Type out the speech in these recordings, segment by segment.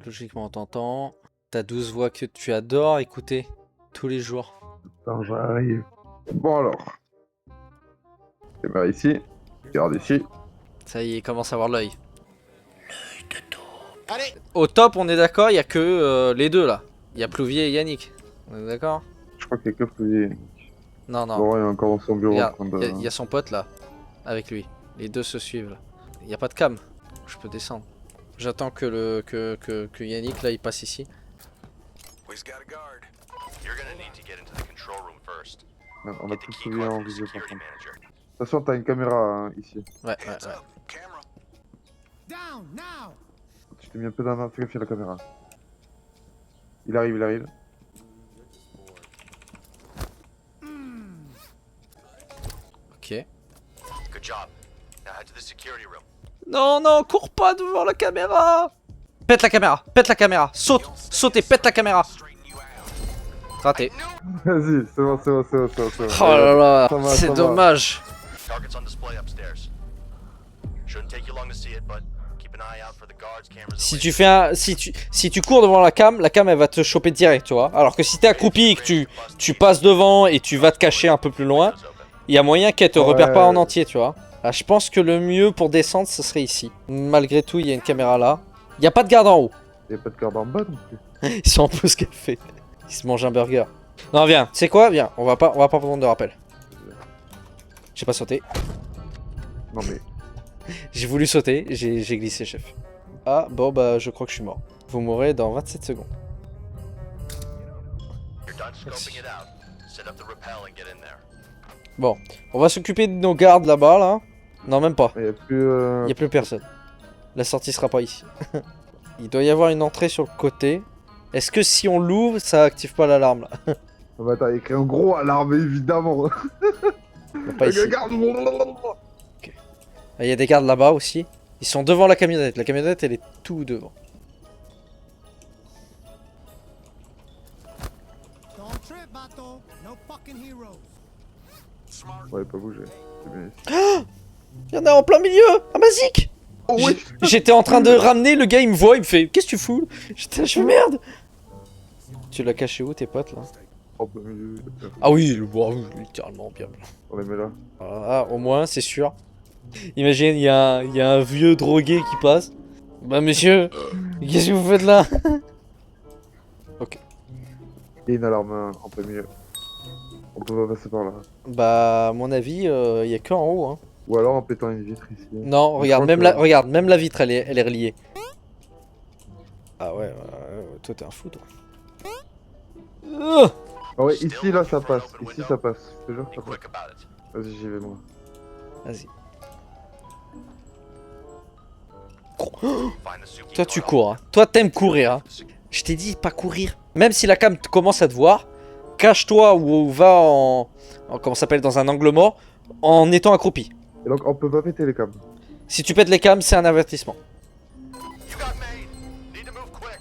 Logiquement, on t'entend. T'as 12 voix que tu adores écouter tous les jours. Attends, j'arrive. Bon alors. Caméra ici. Regarde ici. Ça y est, il commence à avoir l'œil. Allez. Au top, on est d'accord, il y a que les deux là. Il y a Plouvier et Yannick. On est d'accord? Je crois qu'il y a que Fouillé. Non, non. Laurent est encore dans son bureau. Regarde, en train de... il y a son pote là, avec lui. Les deux se suivent là. Il n'y a pas de cam. Je peux descendre. J'attends que que Yannick là il passe ici. Non, on a plus Fouillé en visio par contre. De toute façon, t'as une caméra hein, ici. Ouais. Je t'ai mis un peu dans la main, fais gaffe à la caméra. Il arrive. Ok. Non, non, cours pas devant la caméra. Pète la caméra, saute et pète la caméra. Raté. Vas-y, c'est bon. Oh là là, Ça va, c'est ça va. dommage. Si tu cours devant la cam elle va te choper direct, tu vois. Alors que si t'es accroupi et que tu passes devant et tu vas te cacher un peu plus loin, il y a moyen qu'elle te repère pas en entier, tu vois. Ah, je pense que le mieux pour descendre, ce serait ici. Malgré tout, il y a une caméra là. Il y a pas de garde en haut. Y'a pas de garde en bas non plus. Ils sont en pause café. Ils se mangent un burger. Non, viens, tu sais quoi? Viens, on va pas prendre de rappel. J'ai pas sauté. Non mais. J'ai voulu sauter, j'ai glissé, chef. Ah, bon, bah, je crois que je suis mort. Vous mourrez dans 27 secondes. Merci. Bon, on va s'occuper de nos gardes là-bas, là. Non, même pas. Il Y a plus personne. La sortie sera pas ici. Il doit y avoir une entrée sur le côté. Est-ce que si on l'ouvre, ça active pas l'alarme, là? Ah bah t'as écrit un gros alarme évidemment. Pas ici. Regarde. Il y a des gardes là-bas aussi. Ils sont devant la camionnette. La camionnette, elle est tout devant. Ouais, pas bouger. C'est bien ici. Il y en a en plein milieu. Ah, Mazik. Oh oui. J'étais en train de ramener, le gars il me voit, il me fait qu'est-ce que tu fous? J'étais là, je fais merde. Tu l'as caché où tes potes là? Oh, bah, milieu. Ah oui, le bois, littéralement bien. On les met là. Ah, au moins, c'est sûr. Imagine, il y a un vieux drogué qui passe. Bah, monsieur, qu'est-ce que vous faites là? Ok. Il y a une alarme en plein milieu. On peut pas passer par là. Bah, à mon avis, il y a que en haut. Hein. Ou alors en pétant une vitre ici. Non, regarde, regarde, même la vitre, elle est reliée. Ah ouais, toi t'es un fou, toi. Ah ouais, ici là ça passe. Ici ça passe. Je te jure que ça passe. Vas-y, j'y vais moi. Vas-y. Toi tu cours, hein. Toi t'aimes courir, hein. Je t'ai dit pas courir. Même si la cam commence à te voir, cache-toi ou va comment ça s'appelle, dans un angle mort en étant accroupi. Et donc on peut pas péter les câbles. Si tu pètes les cams, c'est un avertissement.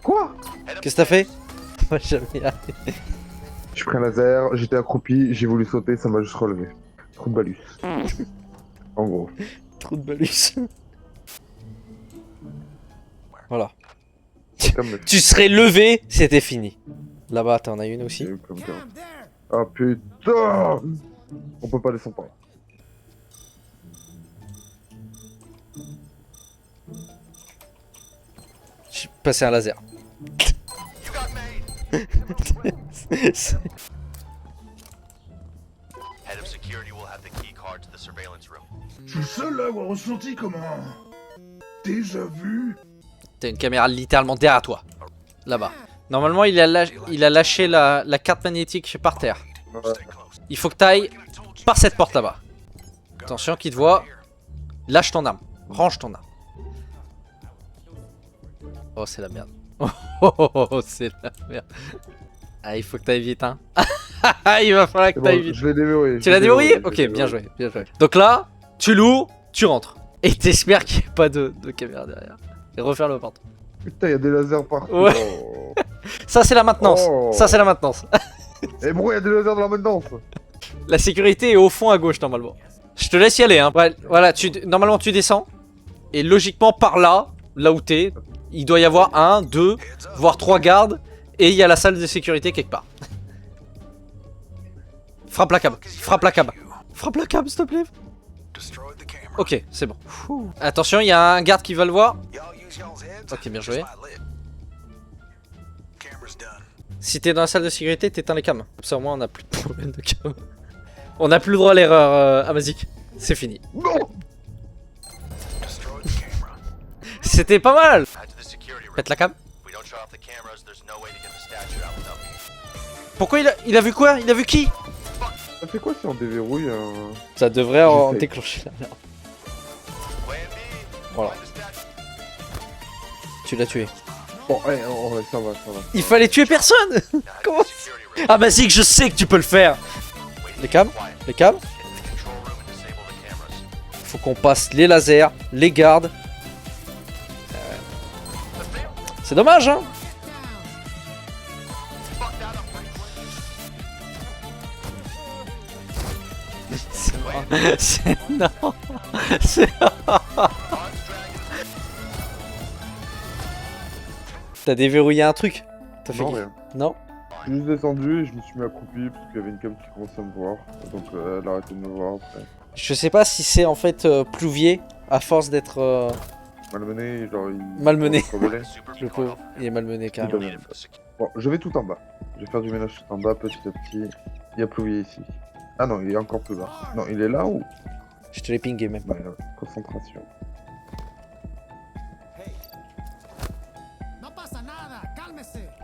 Quoi? Qu'est-ce que t'as fait? Moi jamais arrivé. Je pris un laser, j'étais accroupi, j'ai voulu sauter, ça m'a juste relevé. Trou de balus. En gros. Trou de balus. Voilà. Comme Tu serais levé, c'était fini. Là-bas, t'en as une aussi. comme ça. Ah putain! On peut pas descendre par là. J'ai passé un laser. Je suis le seul à avoir ressenti comme un déjà vu. T'as une caméra littéralement derrière toi. Là-bas. Normalement, il a lâché la carte magnétique par terre. Il faut que t'ailles par cette porte là-bas. Attention, qu'il te voit. Lâche ton arme. Range ton arme. Oh, c'est la merde. Oh, c'est la merde. Ah, il faut que t'ailles vite, hein. Il va falloir que t'ailles vite. Je l'ai déverrouillé. Tu l'as déverrouillé? Ok, bien joué, bien joué. Donc là, tu l'ouvres, tu rentres. Et t'espères qu'il n'y a pas de caméra derrière. Et refaire le porte. Putain, y'a des lasers partout. Ouais. Oh. Ça, c'est la maintenance. Oh. Ça, c'est la maintenance. Et bro, y'a des lasers dans la maintenance. La sécurité est au fond à gauche, normalement. Je te laisse y aller, hein. Ouais, voilà, normalement, tu descends. Et logiquement, par là, là où t'es, Il doit y avoir 1, 2, voire 3 gardes. Et il y a la salle de sécurité quelque part. Frappe la cam. Frappe la cam. Frappe la cam, s'il te plaît. Ok, c'est bon. Attention, il y a un garde qui va le voir. Ok, bien joué. Si t'es dans la salle de sécurité, t'éteins les cams. Comme ça, au moins, on a plus de problème de cam. On n'a plus le droit à l'erreur, Amazik. C'est fini. Non. C'était pas mal. Pète la cam. Pourquoi il a vu quoi? Il a vu qui? Ça fait quoi si on déverrouille Ça devrait en J'essaye. déclencher la merde. Voilà. Tu l'as tué. Bon, allez, ça va, ça va. Il fallait tuer personne. Comment? Ah bah si, je sais que tu peux le faire. Les cams. Les cams. Faut qu'on passe les lasers, les gardes. C'est dommage, hein. C'est non. C'est T'as déverrouillé un truc? T'as fait Non, qui? rien. Non. Je suis juste descendu et je me suis mis accroupi parce qu'il y avait une cam qui commençait à me voir. Donc elle a arrêté de me voir après. Je sais pas si c'est en fait Plouvier à force d'être Malmené, genre il... Malmené. il se rebellait. le pauvre. Il est malmené Il a carrément. même pas. Bon, je vais tout en bas. Je vais faire du ménage tout en bas petit à petit. Il y a Plouvier ici. Ah non, il est encore plus bas. Non, il est là ou... Je te l'ai pingé même pas. Ouais, concentration.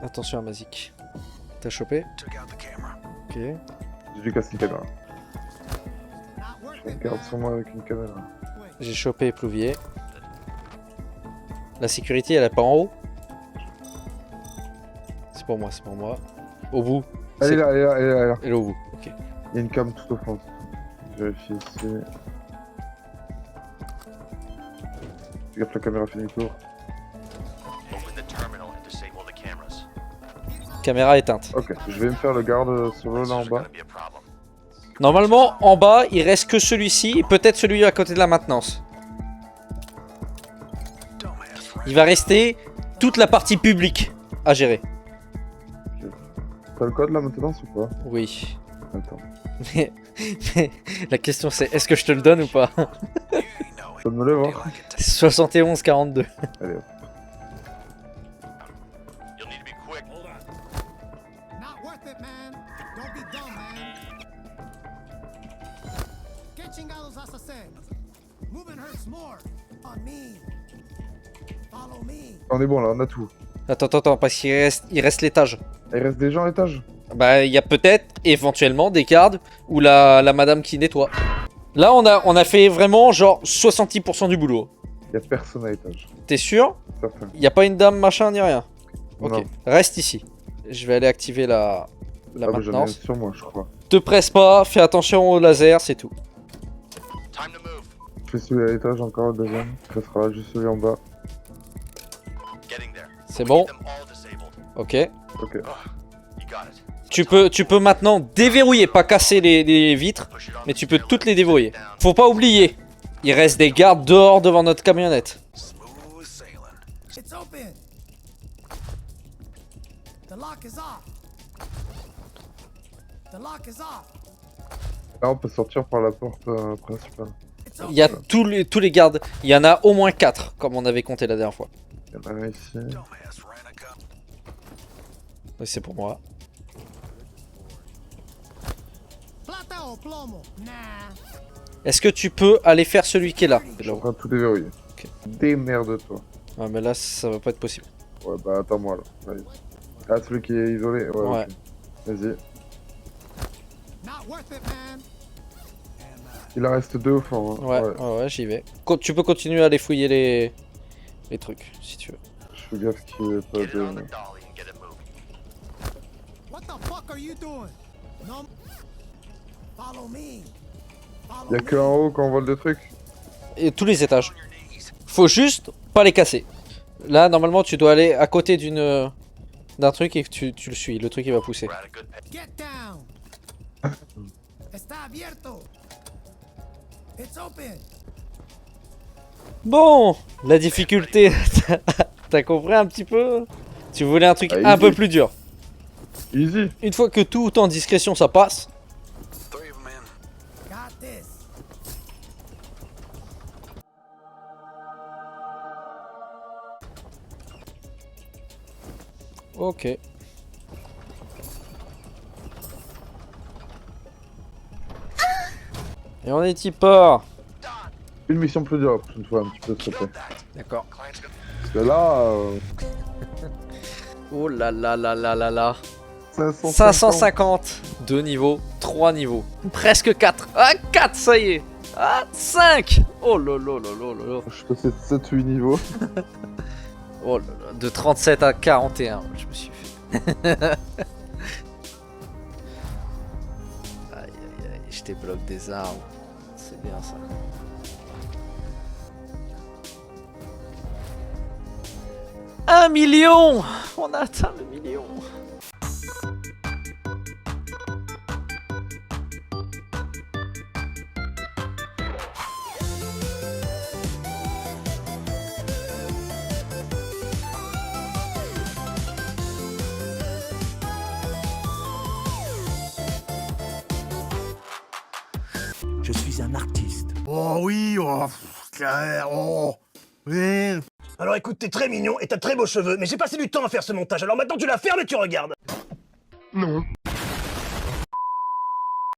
Attention à Mazik. T'as chopé? Ok. J'ai dû casser une caméra. Je regarde sur moi avec une caméra. J'ai chopé Plouvier. La sécurité elle est pas en haut? C'est pour moi, c'est pour moi. Au bout. Elle est là, elle est là, elle est là, elle est là. Elle est au bout, ok. Il y a une cam tout au fond. Je vérifie ici. Regarde la caméra fait demi-tour. Caméra éteinte. Ok, je vais me faire le garde sur le là en bas. Normalement, en bas, il reste que celui-ci et peut-être celui à côté de la maintenance. Il va rester toute la partie publique à gérer. T'as le code là maintenant ou pas? Oui. Attends. Mais la question c'est, est-ce que je te le donne ou pas? Donne-me-le voir. 71-42. Allez hop. On est bon là, on a tout. Attends, parce qu'il reste l'étage. Il reste des gens à l'étage? Bah, il y a peut-être, éventuellement, des gardes ou la madame qui nettoie. Là, on a fait vraiment genre 70% du boulot. Y'a personne à l'étage. T'es sûr? Certain. Y a pas une dame machin ni rien? Ok, Non. reste ici. Je vais aller activer la Ah bah j'en ai un maintenance. sur moi je crois. Te presse pas, fais attention au laser, c'est tout. Je fais celui à l'étage encore, le deuxième. Ça sera juste celui en bas. C'est bon? Ok. Ok. Tu peux maintenant déverrouiller, pas casser les vitres, mais tu peux toutes les déverrouiller. Faut pas oublier, il reste des gardes dehors devant notre camionnette. Là on peut sortir par la porte principale. Il y a tous les gardes, il y en a au moins 4, comme on avait compté la dernière fois. Il y en a un ici. Oui, c'est pour moi. Est-ce que tu peux aller faire celui qui est là? Je suis en train de tout déverrouiller. Ok. Démerde-toi. Ouais, mais là, ça va pas être possible. Ouais bah attends-moi là. Vas-y. Ah celui qui est isolé? Ouais. Ouais. Ok. Vas-y. Il en reste deux au fond. Hein. Ouais, j'y vais. Tu peux continuer à aller fouiller les trucs, si tu veux. Je fais gaffe qu'il n'y ait pas de... Y'a que en haut qu'on vole des trucs? Et tous les étages. Faut juste pas les casser. Là, normalement, tu dois aller à côté d'un truc et que tu le suis. Le truc, il va pousser. Bon, la difficulté T'as compris un petit peu? Tu voulais un truc Ah, un peu easy. plus dur. Easy. Une fois que tout en discrétion ça passe. Ok. Et on est tipeur. Une mission plus dure la prochaine fois, un petit peu, s'il te plaît. D'accord. Parce que là, Oh là là là là là là. 550. 550. 2 niveaux, 3 niveaux. Presque 4. Ah 4 ça y est. Ah 5. Oh là là là là là là. Je suis passé de 7-8 niveaux. Oh là là. De 37 à 41. Je me suis fait. Aïe aïe aïe. Je débloque des armes. C'est bien ça. Un million. On a atteint le million. Je suis un artiste. Oh oui, oh, clair, oh. Oui. Alors écoute, t'es très mignon et t'as de très beaux cheveux, mais j'ai passé du temps à faire ce montage, alors maintenant tu la fermes et tu regardes. Non.